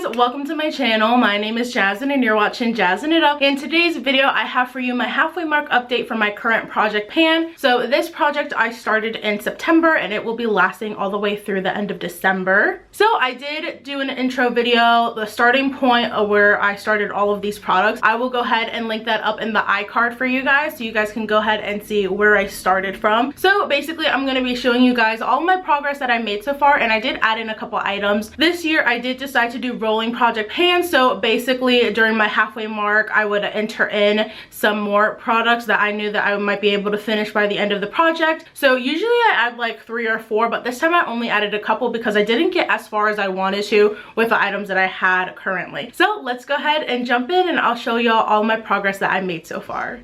guys, welcome to my channel. My name is Yazz'n and you're watching Yazz'n It Up. In today's video, I have for you my halfway mark update for my current project pan. So this project I started in September and it will be lasting all the way through the end of December. So I did do an intro video, the starting point of where I started all of these products. I will go ahead and link that up in the iCard for you guys so you guys can go ahead and see where I started from. So basically I'm going to be showing you guys all my progress that I made so far, and I did add in a couple items. This year I did decide to do rolling project pans, so basically during my halfway mark I would enter in some more products that I knew that I might be able to finish by the end of the project. So usually I add like 3 or 4, but this time I only added a couple because I didn't get as far as I wanted to with the items that I had currently. So let's go ahead and jump in and I'll show y'all all my progress that I made so far.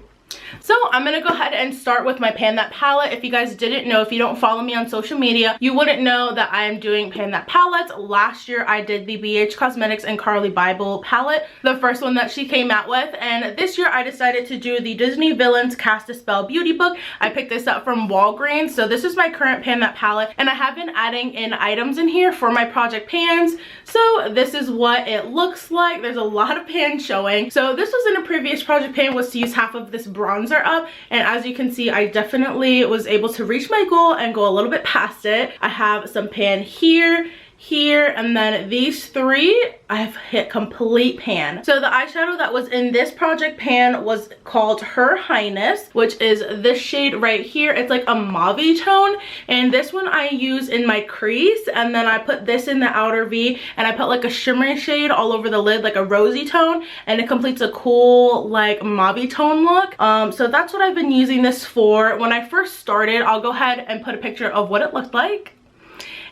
So I'm gonna go ahead and start with my Pan That palette. If you guys didn't know, if you don't follow me on social media, you wouldn't know that I am doing Pan That palettes. Last year I did the BH Cosmetics and Carly Bible palette, the first one that she came out with, and this year I decided to do the Disney Villains Cast a Spell Beauty Book. I picked this up from Walgreens. So this is my current Pan That palette, and I have been adding in items in here for my project pans. So this is what it looks like. There's a lot of pans showing. So this was in a previous project pan, was to use half of this bronzer up, and as you can see I definitely was able to reach my goal and go a little bit past it. I have some pan here, and then these 3 I've hit complete pan. So the eyeshadow that was in this project pan was called Her Highness, which is this shade right here. It's like a mauve tone, and this one I use in my crease, and then I put this in the outer V, and I put like a shimmery shade all over the lid, like a rosy tone, and it completes a cool like mauve tone look. So that's what I've been using this for. When I first started, I'll go ahead and put a picture of what it looked like.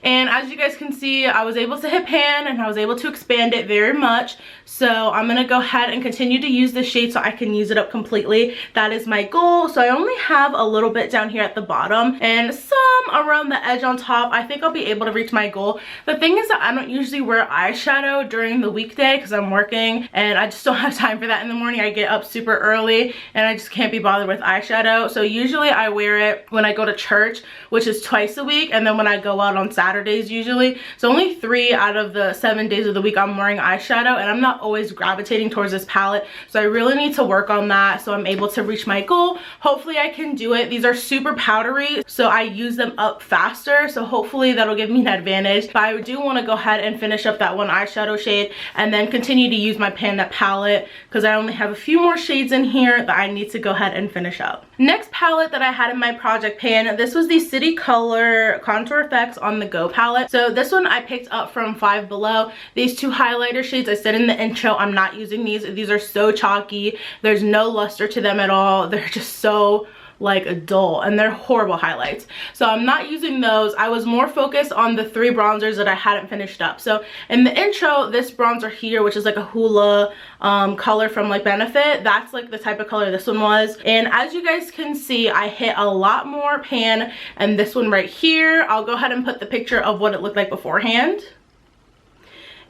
And as you guys can see, I was able to hit pan and I was able to expand it very much. So I'm going to go ahead and continue to use this shade so I can use it up completely. That is my goal. So I only have a little bit down here at the bottom and some around the edge on top. I think I'll be able to reach my goal. The thing is that I don't usually wear eyeshadow during the weekday because I'm working and I just don't have time for that in the morning. I get up super early and I just can't be bothered with eyeshadow. So usually I wear it when I go to church, which is twice a week, and then when I go out on Saturdays usually. So only 3 out of the 7 days of the week I'm wearing eyeshadow, and I'm not always gravitating towards this palette. So I really need to work on that so I'm able to reach my goal. Hopefully I can do it. These are super powdery, so I use them up faster. So hopefully that'll give me an advantage. But I do want to go ahead and finish up that one eyeshadow shade and then continue to use my Pan That palette because I only have a few more shades in here that I need to go ahead and finish up. Next palette that I had in my project pan, this was the City Color Contour Effects On The Go palette. So this one I picked up from Five Below. These 2 highlighter shades, I said in the intro, I'm not using these. These are so chalky. There's no luster to them at all. They're just so like dull and they're horrible highlights. So I'm not using those. I was more focused on the 3 bronzers that I hadn't finished up. So in the intro, this bronzer here, which is like a hula color from like Benefit, that's like the type of color this one was. And as you guys can see, I hit a lot more pan, and this one right here, I'll go ahead and put the picture of what it looked like beforehand.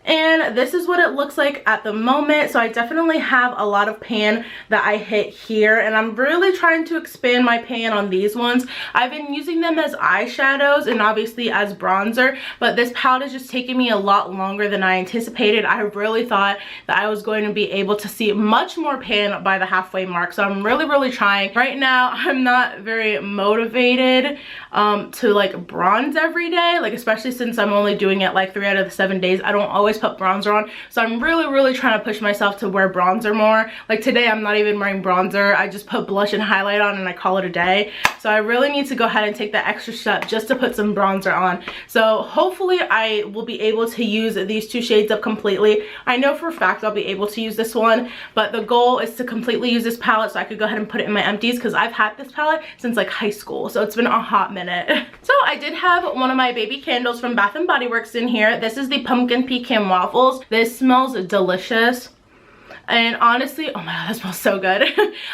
And this is what it looks like at the moment. So I definitely have a lot of pan that I hit here, and I'm really trying to expand my pan on these ones. I've been using them as eyeshadows and obviously as bronzer, but this palette is just taking me a lot longer than I anticipated. I really thought that I was going to be able to see much more pan by the halfway mark. So I'm really trying. Right now I'm not very motivated to like bronze every day, like especially since I'm only doing it like 3 out of the 7 days. I don't always put bronzer on, so I'm really trying to push myself to wear bronzer more. Like today I'm not even wearing bronzer. I just put blush and highlight on and I call it a day. So I really need to go ahead and take that extra step just to put some bronzer on. So hopefully I will be able to use these 2 shades up completely. I know for a fact I'll be able to use this one, but the goal is to completely use this palette so I could go ahead and put it in my empties, because I've had this palette since like high school, so it's been a hot minute. So I did have one of my baby candles from Bath and Body Works in here. This is the Pumpkin Pecan Waffles. This smells delicious. And honestly, oh my god, that smells so good.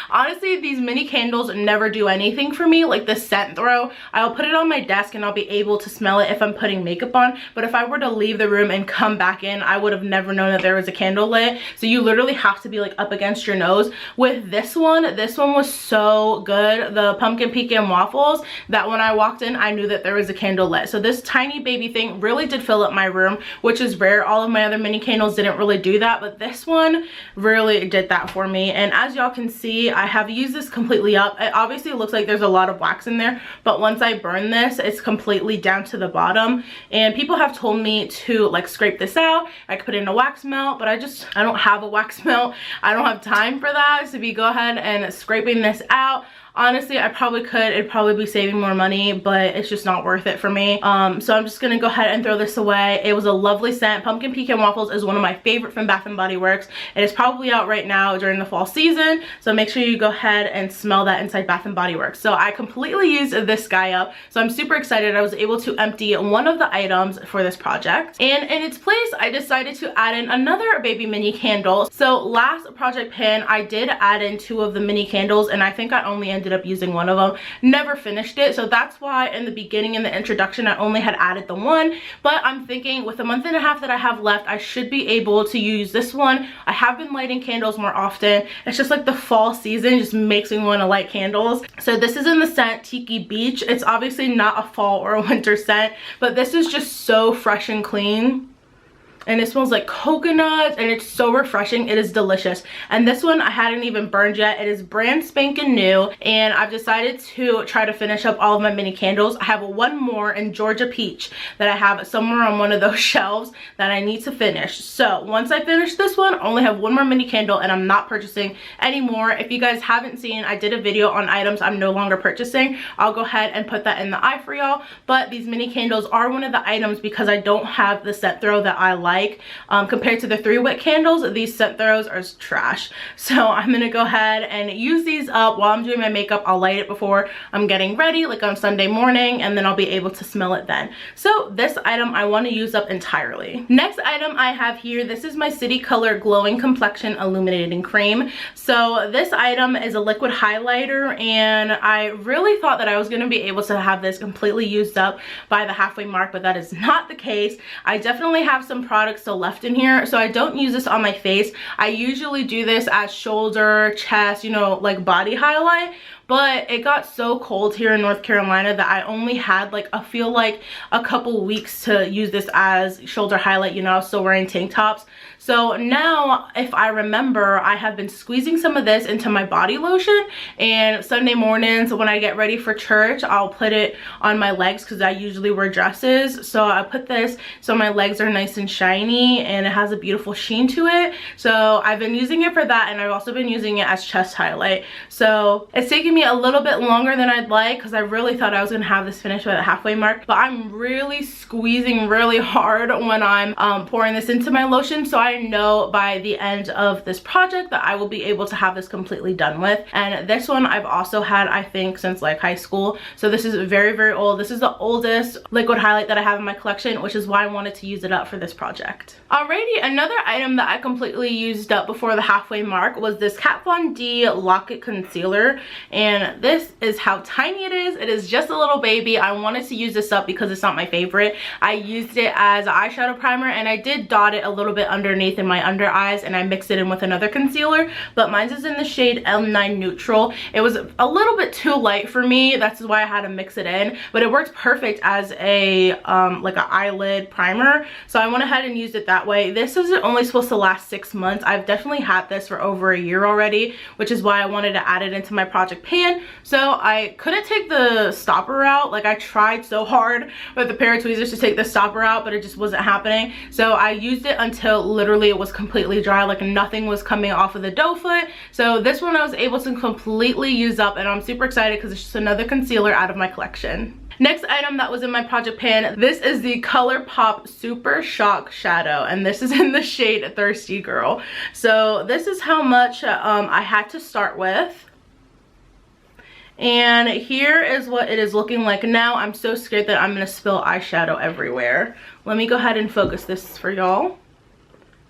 Honestly, these mini candles never do anything for me. Like the scent throw, I'll put it on my desk and I'll be able to smell it if I'm putting makeup on. But if I were to leave the room and come back in, I would have never known that there was a candle lit. So you literally have to be like up against your nose. With this one was so good. The pumpkin pecan waffles, that when I walked in, I knew that there was a candle lit. So this tiny baby thing really did fill up my room, which is rare. All of my other mini candles didn't really do that, but this one really did that for me. And as y'all can see, I have used this completely up. It obviously looks like there's a lot of wax in there, but once I burn this, it's completely down to the bottom. And people have told me to like scrape this out. I could put in a wax melt, but I don't have a wax melt. I don't have time for that. So if you go ahead and scraping this out, honestly, I probably could. It'd probably be saving more money, but it's just not worth it for me. So I'm just gonna go ahead and throw this away. It was a lovely scent. Pumpkin pecan waffles is one of my favorite from Bath & Body Works. It is probably out right now during the fall season, so make sure you go ahead and smell that inside Bath & Body Works. So I completely used this guy up, so I'm super excited. I was able to empty one of the items for this project. And in its place, I decided to add in another baby mini candle. So last project pan, I did add in 2 of the mini candles, and I think I only ended up using one of them. Never finished it, so that's why in the beginning, in the introduction, I only had added the one. But I'm thinking with a month and a half that I have left, I should be able to use this one. I have been lighting candles more often. It's just like the fall season just makes me want to light candles. So this is in the scent Tiki Beach. It's obviously not a fall or a winter scent, but this is just so fresh and clean. And it smells like coconuts, and it's so refreshing. It is delicious. And this one I hadn't even burned yet. It is brand spanking new, and I've decided to try to finish up all of my mini candles. I have one more in Georgia Peach that I have somewhere on one of those shelves that I need to finish. So once I finish this one, I only have one more mini candle, and I'm not purchasing anymore. If you guys haven't seen, I did a video on items I'm no longer purchasing. I'll go ahead and put that in the eye for y'all. But these mini candles are one of the items because I don't have the scent throw that I like. Compared to the 3 wick candles, these scent throws are trash. So I'm gonna go ahead and use these up while I'm doing my makeup. I'll light it before I'm getting ready, like on Sunday morning, and then I'll be able to smell it then. So this item I want to use up entirely. Next item I have here, this is my City Color Glowing Complexion Illuminating Cream. So this item is a liquid highlighter, and I really thought that I was gonna be able to have this completely used up by the halfway mark, but that is not the case. I definitely have some products still left in here, so I don't use this on my face. I usually do this as shoulder, chest, you know, like body highlight. But it got so cold here in North Carolina that I only had like, I feel like a couple weeks to use this as shoulder highlight. You know, I was still wearing tank tops. So now, if I remember, I have been squeezing some of this into my body lotion, and Sunday mornings when I get ready for church, I'll put it on my legs because I usually wear dresses. So I put this so my legs are nice and shiny, and it has a beautiful sheen to it. So I've been using it for that, and I've also been using it as chest highlight. So it's taking me a little bit longer than I'd like because I really thought I was gonna have this finished by the halfway mark, but I'm really squeezing really hard when I'm pouring this into my lotion, so I know by the end of this project that I will be able to have this completely done with. And this one I've also had, I think, since like high school, so this is very, very old. This is the oldest liquid highlight that I have in my collection, which is why I wanted to use it up for this project. Alrighty, another item that I completely used up before the halfway mark was this Kat Von D Lock-It Concealer, and this is how tiny it is. It is just a little baby. I wanted to use this up because it's not my favorite. I used it as an eyeshadow primer, and I did dot it a little bit underneath in my under eyes, and I mixed it in with another concealer, but mine is in the shade M9 Neutral. It was a little bit too light for me. That's why I had to mix it in, but it worked perfect as a like an eyelid primer, so I went ahead and used it that way. This is only supposed to last 6 months. I've definitely had this for over a year already, which is why I wanted to add it into my project pan. So I couldn't take the stopper out. Like, I tried so hard with a pair of tweezers to take the stopper out, but it just wasn't happening. So I used it until literally it was completely dry, like nothing was coming off of the doe foot. So this one I was able to completely use up, and I'm super excited because it's just another concealer out of my collection. Next item that was in my project pan, this is the ColourPop Super Shock Shadow, and this is in the shade Thirsty Girl. So this is how much I had to start with. And here is what it is looking like now. I'm so scared that I'm gonna spill eyeshadow everywhere. Let me go ahead and focus this for y'all.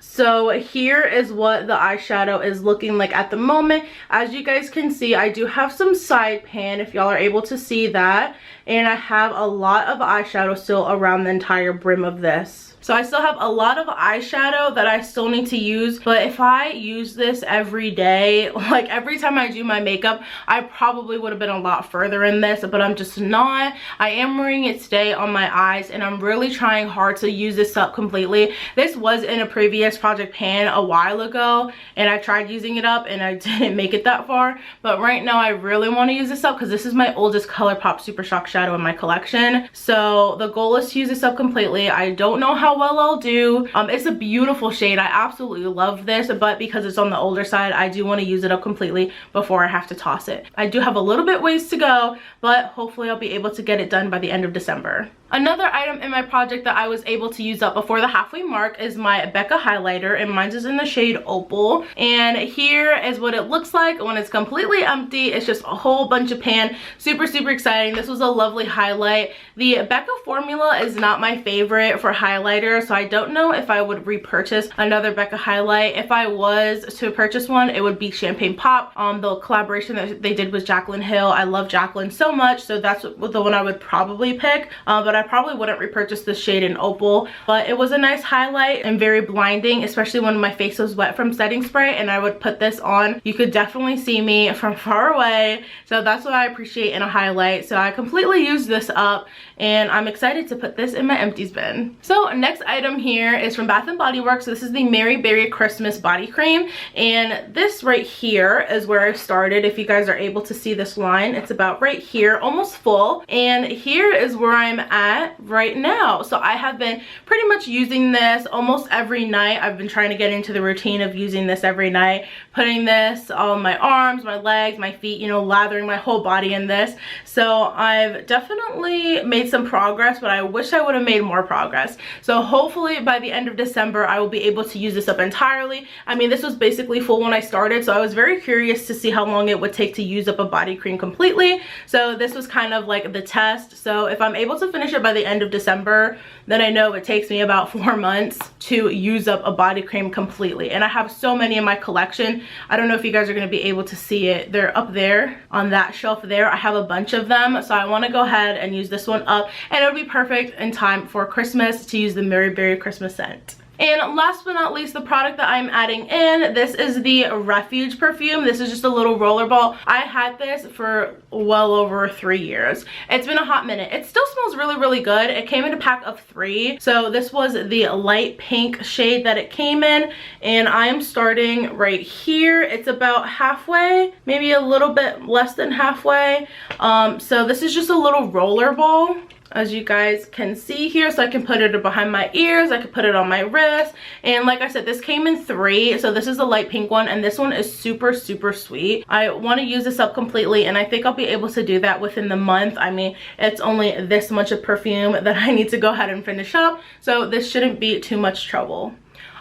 So here is what the eyeshadow is looking like at the moment. As you guys can see, I do have some side pan, if y'all are able to see that. And I have a lot of eyeshadow still around the entire brim of this. So I still have a lot of eyeshadow that I still need to use, but if I use this every day, like every time I do my makeup, I probably would have been a lot further in this, but I'm just not. I am wearing it today on my eyes, and I'm really trying hard to use this up completely. This was in a previous project pan a while ago, and I tried using it up and I didn't make it that far, but right now I really want to use this up because this is my oldest ColourPop Super Shock shadow in my collection. So the goal is to use this up completely. I don't know how well I'll do. It's a beautiful shade. I absolutely love this, but because it's on the older side, I do want to use it up completely before I have to toss it. I do have a little bit ways to go, but hopefully I'll be able to get it done by the end of December. Another item in my project that I was able to use up before the halfway mark is my Becca highlighter, and mine is in the shade Opal. And here is what it looks like when it's completely empty. It's just a whole bunch of pan. Super, super exciting. This was a lovely highlight. The Becca formula is not my favorite for highlighter, so I don't know if I would repurchase another Becca highlight. If I was to purchase one, it would be Champagne Pop. The collaboration that they did with Jaclyn Hill. I love Jaclyn so much, so that's the one I would probably pick. But I probably wouldn't repurchase this shade in Opal, but it was a nice highlight and very blinding, especially when my face was wet from setting spray and I would put this on. You could definitely see me from far away, so that's what I appreciate in a highlight. So I completely used this up, and I'm excited to put this in my empties bin. So next item here is from Bath & Body Works. So this is the Mary Berry Christmas body cream, and this right here is where I started. If you guys are able to see this line, it's about right here, almost full, and here is where I'm at right now. So I have been pretty much using this almost every night. I've been trying to get into the routine of using this every night, putting this on my arms, my legs, my feet, you know, lathering my whole body in this. So I've definitely made some progress, but I wish I would have made more progress. So hopefully by the end of December I will be able to use this up entirely. I mean, this was basically full when I started, so I was very curious to see how long it would take to use up a body cream completely. So this was kind of like the test. So if I'm able to finish it by the end of December, then I know it takes me about 4 months to use up a body cream completely. And I have so many in my collection. I don't know if you guys are going to be able to see it. They're up there on that shelf there. I have a bunch of them, so I want to go ahead and use this one up, and it'll be perfect in time for Christmas to use the Mary Berry Christmas scent. And last but not least, the product that I'm adding in, this is the Refuge Perfume. This is just a little roller ball. I had this for well over 3 years. It's been a hot minute. It still smells really, really good. It came in a pack of 3. So this was the light pink shade that it came in, and I am starting right here. It's about halfway, maybe a little bit less than halfway. So this is just a little roller ball, as you guys can see here. So I can put it behind my ears, I could put it on my wrist, and like I said, this came in 3. So this is the light pink one, and this one is super, super sweet. I want to use this up completely, and I think I'll be able to do that within the month. I mean, it's only this much of perfume that I need to go ahead and finish up, so this shouldn't be too much trouble.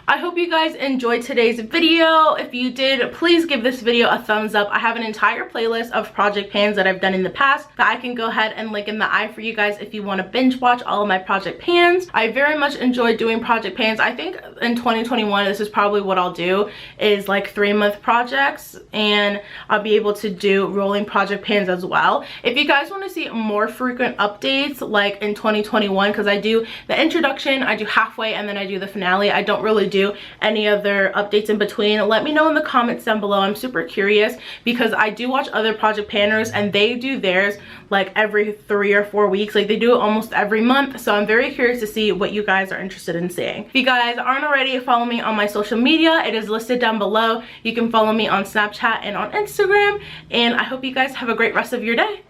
I hope you guys enjoyed today's video. If you did, please give this video a thumbs up. I have an entire playlist of project pans that I've done in the past that I can go ahead and link in the eye for you guys if you want to binge watch all of my project pans. I very much enjoy doing project pans. I think in 2021, this is probably what I'll do, is like 3-month projects, and I'll be able to do rolling project pans as well. If you guys want to see more frequent updates like in 2021, because I do the introduction, I do halfway, and then I do the finale. I don't really do any other updates in between. Let me know in the comments down below. I'm super curious because I do watch other project panners and they do theirs like every 3 or 4 weeks. Like they do it almost every month. So I'm very curious to see what you guys are interested in seeing. If you guys aren't already, follow me on my social media. It is listed down below. You can follow me on Snapchat and on Instagram. And I hope you guys have a great rest of your day.